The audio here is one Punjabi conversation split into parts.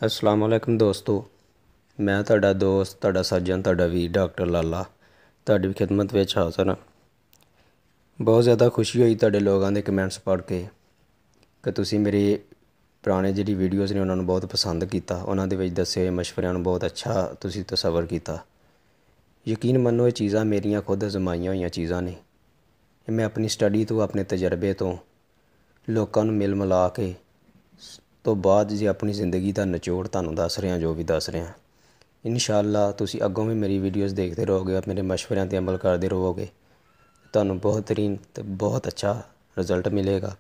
अस्सलाम वालेकुम दोस्तों। मैं ਤੁਹਾਡਾ ਦੋਸਤ ਤੁਹਾਡਾ ਸੱਜਣ ਤੁਹਾਡਾ ਵੀਰ ਡਾਕਟਰ ਲਾਲਾ ਤੁਹਾਡੀ ਖਿਦਮਤ ਵਿੱਚ ਹਾਜ਼ਰ ਹਾਂ। ਬਹੁਤ ਜ਼ਿਆਦਾ ਖੁਸ਼ੀ ਹੋਈ ਤੁਹਾਡੇ ਲੋਕਾਂ ਦੇ ਕਮੈਂਟਸ ਪੜ੍ਹ ਕੇ ਕਿ ਤੁਸੀਂ ਮੇਰੇ ਪੁਰਾਣੇ ਜਿਹੜੀ ਵੀਡੀਓਜ਼ ਨੇ ਉਹਨਾਂ ਨੂੰ ਬਹੁਤ ਪਸੰਦ ਕੀਤਾ। ਉਹਨਾਂ ਦੇ ਵਿੱਚ ਦੱਸੇ ਹੋਏ ਮਸ਼ਵਰਿਆਂ ਨੂੰ ਬਹੁਤ ਅੱਛਾ ਤੁਸੀਂ ਤਸੱਵਰ ਕੀਤਾ। ਯਕੀਨ ਮੰਨੋ ਇਹ ਚੀਜ਼ਾਂ ਮੇਰੀਆਂ ਖੁਦ ਅਜ਼ਮਾਈਆਂ ਹੋਈਆਂ ਚੀਜ਼ਾਂ ਨੇ। ਇਹ ਮੈਂ ਆਪਣੀ ਸਟੱਡੀ ਤੋਂ ਆਪਣੇ ਤਜਰਬੇ ਤੋਂ ਲੋਕਾਂ ਨੂੰ ਮਿਲ ਮਿਲਾ ਕੇ ਤੋਂ ਬਾਅਦ ਜੇ ਆਪਣੀ ਜ਼ਿੰਦਗੀ ਦਾ ਨਿਚੋੜ ਤੁਹਾਨੂੰ ਦੱਸ ਰਿਹਾ ਜੋ ਵੀ ਦੱਸ ਰਿਹਾ। ਇਨਸ਼ਾਅੱਲਾ ਤੁਸੀਂ ਅੱਗੋਂ ਵੀ ਮੇਰੀ ਵੀਡੀਓਜ਼ ਦੇਖਦੇ ਰਹੋਗੇ, ਮੇਰੇ ਮਸ਼ਵਰਿਆਂ 'ਤੇ ਅਮਲ ਕਰਦੇ ਰਹੋਗੇ, ਤੁਹਾਨੂੰ ਬੇਹਤਰੀਨ ਅਤੇ ਬਹੁਤ ਅੱਛਾ ਰਿਜ਼ਲਟ ਮਿਲੇਗਾ।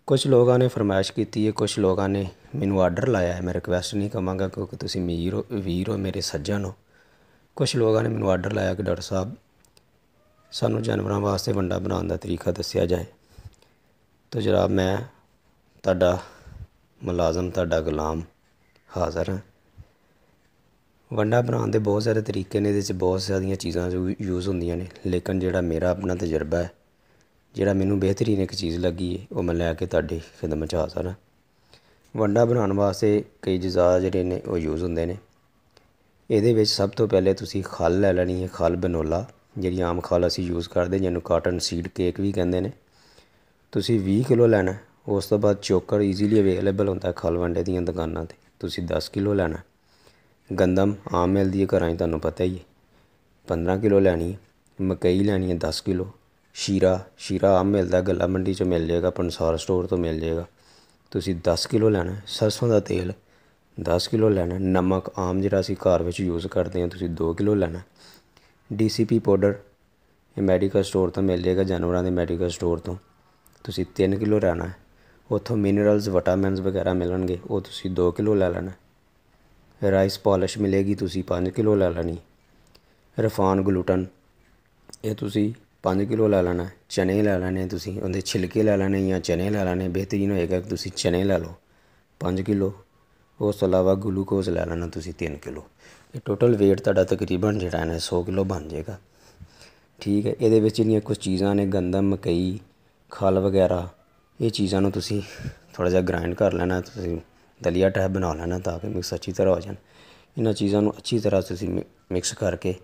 ਕੁਛ ਲੋਕਾਂ ਨੇ ਫਰਮਾਇਸ਼ ਕੀਤੀ ਹੈ, ਕੁਛ ਲੋਕਾਂ ਨੇ ਮੈਨੂੰ ਆਰਡਰ ਲਾਇਆ ਹੈ। ਮੈਂ ਰਿਕੁਐਸਟ ਨਹੀਂ ਕਵਾਂਗਾ ਕਿਉਂਕਿ ਤੁਸੀਂ ਵੀਰ ਹੋ, ਮੇਰੇ ਸੱਜਣ ਹੋ। ਕੁਛ ਲੋਕਾਂ ਨੇ ਮੈਨੂੰ ਆਰਡਰ ਲਾਇਆ ਕਿ ਡਾਕਟਰ ਸਾਹਿਬ ਸਾਨੂੰ ਜਾਨਵਰਾਂ ਵਾਸਤੇ ਵੰਡਾ ਬਣਾਉਣ ਦਾ ਤਰੀਕਾ ਦੱਸਿਆ ਜਾਏ। ਤਾਂ ਜਨਾਬ ਮੈਂ ਤੁਹਾਡਾ ਮੁਲਾਜ਼ਮ ਤੁਹਾਡਾ ਗੁਲਾਮ ਹਾਜ਼ਰ ਹਾਂ। ਵੰਡਾ ਬਣਾਉਣ ਦੇ ਬਹੁਤ ਸਾਰੇ ਤਰੀਕੇ ਨੇ, ਇਹਦੇ 'ਚ ਬਹੁਤ ਸਾਰੀਆਂ ਚੀਜ਼ਾਂ ਯੂਜ਼ ਹੁੰਦੀਆਂ ਨੇ, ਲੇਕਿਨ ਜਿਹੜਾ ਮੇਰਾ ਆਪਣਾ ਤਜਰਬਾ ਹੈ, ਜਿਹੜਾ ਮੈਨੂੰ ਬਿਹਤਰੀਨ ਇੱਕ ਚੀਜ਼ ਲੱਗੀ ਹੈ, ਉਹ ਮੈਂ ਲੈ ਕੇ ਤੁਹਾਡੀ ਖਿਦਮਤ 'ਚ ਹਾਜ਼ਰ ਹਾਂ। ਵੰਡਾ ਬਣਾਉਣ ਵਾਸਤੇ ਕਈ ਅਜਜ਼ਾ ਜਿਹੜੇ ਨੇ ਉਹ ਯੂਜ਼ ਹੁੰਦੇ ਨੇ। ਇਹਦੇ ਵਿੱਚ ਸਭ ਤੋਂ ਪਹਿਲੇ ਤੁਸੀਂ ਖਲ ਲੈ ਲੈਣੀ ਹੈ, ਖਲ ਬਨੋਲਾ, ਜਿਹੜੀ ਆਮ ਖਲ ਅਸੀਂ ਯੂਜ਼ ਕਰਦੇ ਜਿਹਨੂੰ ਕਾਟਨ ਸੀਡ ਕੇਕ ਵੀ ਕਹਿੰਦੇ ਨੇ। ਤੁਸੀਂ 20 ਕਿਲੋ ਲੈਣਾ। ਉਸ ਤੋਂ ਬਾਅਦ ਚੋਕਰ ਈਜ਼ੀਲੀ ਅਵੇਲੇਬਲ ਹੁੰਦਾ ਖਲ ਵੰਡੇ ਦੀਆਂ ਦੁਕਾਨਾਂ 'ਤੇ, ਤੁਸੀਂ 10 ਕਿਲੋ ਲੈਣਾ। ਗੰਦਮ ਆਮ ਮਿਲਦੀ ਹੈ ਘਰਾਂ 'ਚ, ਤੁਹਾਨੂੰ ਪਤਾ ਹੀ ਹੈ, 15 ਕਿਲੋ ਲੈਣੀ ਹੈ। ਮਕਈ ਲੈਣੀ ਹੈ 10 ਕਿਲੋ। ਸ਼ੀਰਾ ਆਮ ਮਿਲਦਾ, ਗੱਲਾ ਮੰਡੀ 'ਚੋਂ ਮਿਲ ਜਾਏਗਾ, ਪੰਸਾਰ ਸਟੋਰ ਤੋਂ ਮਿਲ ਜਾਏਗਾ, ਤੁਸੀਂ 10 ਕਿਲੋ ਲੈਣਾ। ਸਰਸੋਂ ਦਾ ਤੇਲ 10 ਕਿਲੋ ਲੈਣਾ। ਨਮਕ ਆਮ ਜਿਹੜਾ ਅਸੀਂ ਘਰ ਵਿੱਚ ਯੂਜ਼ ਕਰਦੇ ਹਾਂ, ਤੁਸੀਂ 2 ਕਿਲੋ ਲੈਣਾ। DCP ਪਾਊਡਰ ਇਹ ਮੈਡੀਕਲ ਸਟੋਰ ਤੋਂ ਮਿਲ ਜਾਏਗਾ, ਜਾਨਵਰਾਂ ਦੇ ਮੈਡੀਕਲ ਸਟੋਰ ਤੋਂ, ਤੁਸੀਂ 3 ਕਿਲੋ ਲੈਣਾ। ਉੱਥੋਂ ਮਿਨਰਲਸ ਵਿਟਾਮਿਨਸ ਵਗੈਰਾ ਮਿਲਣਗੇ, ਉਹ ਤੁਸੀਂ 2 ਕਿਲੋ ਲੈ ਲੈਣਾ। ਰਾਈਸ ਪੋਲਿਸ਼ ਮਿਲੇਗੀ, ਤੁਸੀਂ 5 ਕਿਲੋ ਲੈ ਲੈਣੀ। ਰਿਫਾਨ ਗਲੂਟਨ ਇਹ ਤੁਸੀਂ 5 ਕਿਲੋ ਲੈ ਲੈਣਾ। ਚਨੇ ਲੈ ਲੈਣੇ, ਤੁਸੀਂ ਉਹਦੇ ਛਿਲਕੇ ਲੈ ਲੈਣੇ ਜਾਂ ਚਨੇ ਲੈ ਲੈਣੇ। ਬਿਹਤਰੀਨ ਹੋਏਗਾ ਕਿ ਤੁਸੀਂ ਚਨੇ ਲੈ ਲਓ 5 ਕਿਲੋ। ਉਸ ਤੋਂ ਇਲਾਵਾ ਗਲੂਕੋਜ਼ ਲੈ ਲੈਣਾ ਤੁਸੀਂ 3 ਕਿਲੋ। ਇਹ ਟੋਟਲ ਵੇਟ ਤੁਹਾਡਾ ਤਕਰੀਬਨ ਜਿਹੜਾ ਹੈ ਨਾ 100 ਕਿਲੋ ਬਣ ਜਾਏਗਾ। ਠੀਕ ਹੈ। ਇਹਦੇ ਵਿੱਚ ਜਿਹੜੀਆਂ ਕੁਛ ਚੀਜ਼ਾਂ ਨੇ, ਗੰਦਮ, ਮਕਈ, ਖਲ ਵਗੈਰਾ, ਇਹ ਚੀਜ਼ਾਂ ਨੂੰ ਤੁਸੀਂ ਥੋੜ੍ਹਾ ਜਿਹਾ ਗ੍ਰਾਇੰਡ ਕਰ ਲੈਣਾ, ਤੁਸੀਂ ਦਲੀਆ ਟਾਈਪ ਬਣਾ ਲੈਣਾ ਤਾਂ ਕਿ ਮਿਕਸ ਅੱਛੀ ਤਰ੍ਹਾਂ ਹੋ ਜਾਣ। ਇਹਨਾਂ ਚੀਜ਼ਾਂ ਨੂੰ ਅੱਛੀ ਤਰ੍ਹਾਂ ਤੁਸੀਂ ਮਿਕਸ ਕਰਕੇ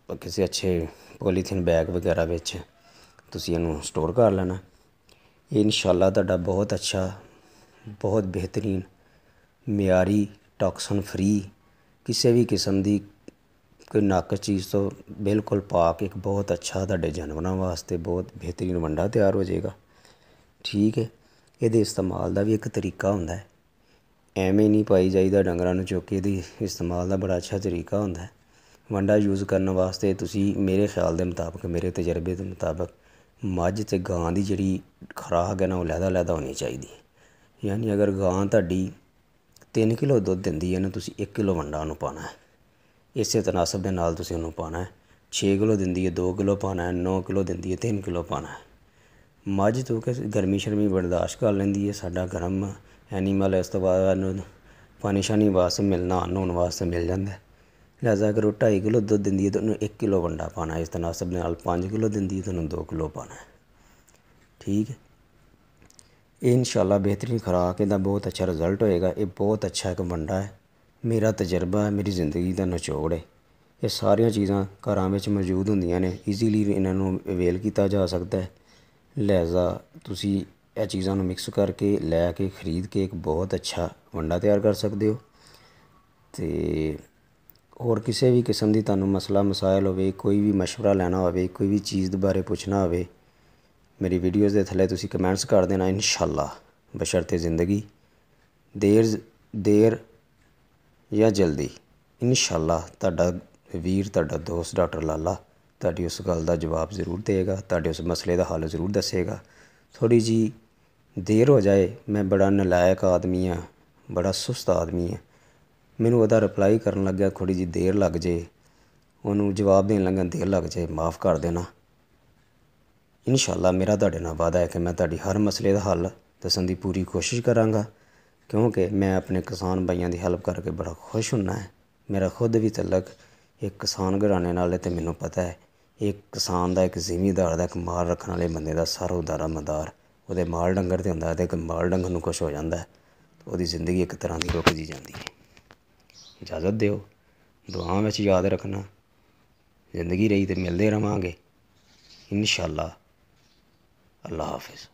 ਕਿਸੇ ਅੱਛੇ ਪੋਲੀਥੀਨ ਬੈਗ ਵਗੈਰਾ ਵਿੱਚ ਤੁਸੀਂ ਇਹਨੂੰ ਸਟੋਰ ਕਰ ਲੈਣਾ। ਇਹ ਇਨਸ਼ਾਅੱਲਾ ਤੁਹਾਡਾ ਬਹੁਤ ਅੱਛਾ, ਬਹੁਤ ਬਿਹਤਰੀਨ, ਮਿਆਰੀ, ਟੌਕਸਨ ਫਰੀ, ਕਿਸੇ ਵੀ ਕਿਸਮ ਦੀ ਕੋਈ ਨਾਕਸ ਚੀਜ਼ ਤੋਂ ਬਿਲਕੁਲ ਪਾਕ ਇੱਕ ਬਹੁਤ ਅੱਛਾ ਤੁਹਾਡੇ ਜਾਨਵਰਾਂ ਵਾਸਤੇ ਬਹੁਤ ਬਿਹਤਰੀਨ ਵੰਡਾ ਤਿਆਰ ਹੋ ਜਾਏਗਾ। ਠੀਕ ਹੈ। ਇਹਦੇ ਇਸਤੇਮਾਲ ਦਾ ਵੀ ਇੱਕ ਤਰੀਕਾ ਹੁੰਦਾ ਹੈ, ਐਵੇਂ ਨਹੀਂ ਪਾਈ ਜਾਈਦਾ ਡੰਗਰਾਂ ਨੂੰ ਚੁੱਕ ਕੇ। ਇਹਦੀ ਇਸਤੇਮਾਲ ਦਾ ਬੜਾ ਅੱਛਾ ਤਰੀਕਾ ਹੁੰਦਾ ਹੈ। ਵੰਡਾ ਯੂਜ਼ ਕਰਨ ਵਾਸਤੇ ਤੁਸੀਂ ਮੇਰੇ ਖਿਆਲ ਦੇ ਮੁਤਾਬਕ, ਮੇਰੇ ਤਜਰਬੇ ਦੇ ਮੁਤਾਬਕ, ਮੱਝ ਅਤੇ ਗਾਂ ਦੀ ਜਿਹੜੀ ਖੁਰਾਕ ਹੈ ਨਾ ਉਹ ਅਲੱਗ ਹੋਣੀ ਚਾਹੀਦੀ ਹੈ। ਯਾਨੀ ਅਗਰ ਗਾਂ ਤੁਹਾਡੀ 3 ਕਿਲੋ ਦੁੱਧ ਦਿੰਦੀ ਹੈ ਨਾ, ਤੁਸੀਂ 1 ਕਿਲੋ ਵੰਡਾ ਉਹਨੂੰ ਪਾਉਣਾ ਹੈ। ਇਸੇ ਤਨਾਸਬ ਦੇ ਨਾਲ ਤੁਸੀਂ ਉਹਨੂੰ ਪਾਉਣਾ ਹੈ। 6 ਕਿਲੋ ਦਿੰਦੀ ਹੈ 2 ਕਿਲੋ ਪਾਉਣਾ ਹੈ। 9 ਕਿਲੋ ਦਿੰਦੀ ਹੈ 3 ਕਿਲੋ ਪਾਉਣਾ ਹੈ। ਮੱਝ ਤੋਂ ਕਿ ਗਰਮੀ ਸ਼ਰਮੀ ਬਰਦਾਸ਼ਤ ਕਰ ਲੈਂਦੀ ਹੈ, ਸਾਡਾ ਗਰਮ ਐਨੀਮਲ ਹੈ, ਇਸ ਤੋਂ ਬਾਅਦ ਇਹਨੂੰ ਪਾਣੀ ਸ਼ਾਨੀ ਵਾਸਤੇ ਨਹਾਉਣ ਨਹਾਉਣ ਵਾਸਤੇ ਮਿਲ ਜਾਂਦਾ। ਲਿਹਾਜ਼ਾ ਅਗਰ ਉਹ 2.5 ਕਿਲੋ ਦੁੱਧ ਦਿੰਦੀ ਹੈ ਤਾਂ ਉਹਨੂੰ 1 ਕਿਲੋ ਵੰਡਾ ਪਾਉਣਾ। ਇਸ ਤਨਾਸਬ ਦੇ ਨਾਲ 5 ਕਿਲੋ ਦਿੰਦੀ ਹੈ ਤਾਂ ਉਹਨੂੰ 2 ਕਿਲੋ ਪਾਉਣਾ। ਠੀਕ ਹੈ। ਇਹ ਇਨਸ਼ਾਅੱਲਾ ਬਿਹਤਰੀਨ ਖੁਰਾਕ, ਇਹਦਾ ਬਹੁਤ ਅੱਛਾ ਰਿਜ਼ਲਟ ਹੋਏਗਾ। ਇਹ ਬਹੁਤ ਅੱਛਾ ਇੱਕ ਵੰਡਾ ਹੈ, ਮੇਰਾ ਤਜਰਬਾ ਹੈ, ਮੇਰੀ ਜ਼ਿੰਦਗੀ ਦਾ ਨਿਚੋੜ ਹੈ। ਇਹ ਸਾਰੀਆਂ ਚੀਜ਼ਾਂ ਘਰਾਂ ਵਿੱਚ ਮੌਜੂਦ ਹੁੰਦੀਆਂ ਨੇ, ਈਜ਼ੀਲੀ ਇਹਨਾਂ ਨੂੰ ਅਵੇਲ ਕੀਤਾ ਜਾ ਸਕਦਾ ਹੈ। ਲਿਹਾਜ਼ਾ ਤੁਸੀਂ ਇਹ ਚੀਜ਼ਾਂ ਨੂੰ ਮਿਕਸ ਕਰਕੇ ਲੈ ਕੇ ਖਰੀਦ ਕੇ ਇੱਕ ਬਹੁਤ ਅੱਛਾ ਵੰਡਾ ਤਿਆਰ ਕਰ ਸਕਦੇ ਹੋ। ਅਤੇ ਹੋਰ ਕਿਸੇ ਵੀ ਕਿਸਮ ਦੀ ਤੁਹਾਨੂੰ ਮਸਲਾ ਮਸਾਇਲ ਹੋਵੇ, ਕੋਈ ਵੀ ਮਸ਼ਵਰਾ ਲੈਣਾ ਹੋਵੇ, ਕੋਈ ਵੀ ਚੀਜ਼ ਦੇ ਬਾਰੇ ਪੁੱਛਣਾ ਹੋਵੇ, ਮੇਰੀ ਵੀਡੀਓਜ਼ ਦੇ ਥੱਲੇ ਤੁਸੀਂ ਕਮੈਂਟਸ ਕਰ ਦੇਣਾ। ਇਨਸ਼ਾਅੱਲਾ ਬਸ਼ਰਤੇ ਜ਼ਿੰਦਗੀ, ਦੇਰ ਜਾਂ ਜਲਦੀ, ਇਨਸ਼ਾਅੱਲਾ ਤੁਹਾਡਾ ਵੀਰ, ਤੁਹਾਡਾ ਦੋਸਤ ਡਾਕਟਰ ਲਾਲਾ ਤੁਹਾਡੀ ਉਸ ਗੱਲ ਦਾ ਜਵਾਬ ਜ਼ਰੂਰ ਦੇਗਾ, ਤੁਹਾਡੇ ਉਸ ਮਸਲੇ ਦਾ ਹੱਲ ਜ਼ਰੂਰ ਦੱਸੇਗਾ। ਥੋੜ੍ਹੀ ਜਿਹੀ ਦੇਰ ਹੋ ਜਾਏ, ਮੈਂ ਬੜਾ ਨਲਾਇਕ ਆਦਮੀ ਹਾਂ, ਬੜਾ ਸੁਸਤ ਆਦਮੀ ਹਾਂ, ਮੈਨੂੰ ਉਹਦਾ ਰਿਪਲਾਈ ਕਰਨ ਲੱਗਿਆ ਥੋੜ੍ਹੀ ਜਿਹੀ ਦੇਰ ਲੱਗ ਜਾਏ, ਉਹਨੂੰ ਜਵਾਬ ਦੇਣ ਲੱਗਿਆ ਦੇਰ ਲੱਗ ਜਾਏ, ਮਾफ़ ਕਰ ਦੇਣਾ। ਇਨਸ਼ਾਅੱਲਾ ਮੇਰਾ ਤੁਹਾਡੇ ਨਾਲ ਵਾਅਦਾ ਹੈ ਕਿ ਮੈਂ ਤੁਹਾਡੀ ਹਰ ਮਸਲੇ ਦਾ ਹੱਲ ਦੱਸਣ ਦੀ ਪੂਰੀ ਕੋਸ਼ਿਸ਼ ਕਰਾਂਗਾ, ਕਿਉਂਕਿ ਮੈਂ ਆਪਣੇ ਕਿਸਾਨ ਭਾਈਆਂ ਦੀ ਹੈਲਪ ਕਰਕੇ ਬੜਾ ਖੁਸ਼ ਹੁੰਦਾ ਹੈ। ਮੇਰਾ ਖੁਦ ਵੀ ਤਲਕ ਇੱਕ ਕਿਸਾਨ ਘਰਾਣੇ ਨਾਲ ਹੈ ਅਤੇ ਮੈਨੂੰ ਪਤਾ ਹੈ ਇੱਕ ਕਿਸਾਨ ਦਾ, ਇੱਕ ਜ਼ਿਮੀਂਦਾਰ ਦਾ, ਇੱਕ ਮਾਲ ਰੱਖਣ ਵਾਲੇ ਬੰਦੇ ਦਾ ਸਾਰਾ ਦਾਰਾ ਮਦਾਰ ਉਹਦੇ ਮਾਲ ਡੰਗਰ 'ਤੇ ਹੁੰਦਾ ਹੈ। ਅਤੇ ਇੱਕ ਮਾਲ ਡੰਗਰ ਨੂੰ ਕੁਛ ਹੋ ਜਾਂਦਾ ਹੈ ਉਹਦੀ ਜ਼ਿੰਦਗੀ ਇੱਕ ਤਰ੍ਹਾਂ ਦੀ ਰੁਕਦੀ ਜਾਂਦੀ ਹੈ। ਇਜਾਜ਼ਤ ਦਿਓ, ਦੁਆਵਾਂ ਵਿੱਚ ਯਾਦ ਰੱਖਣਾ। ਜ਼ਿੰਦਗੀ ਰਹੀ ਤਾਂ ਮਿਲਦੇ ਰਹਾਂਗੇ ਇਨਸ਼ਾ ਅੱਲਾ। ਅੱਲਾ ਹਾਫਿਜ਼।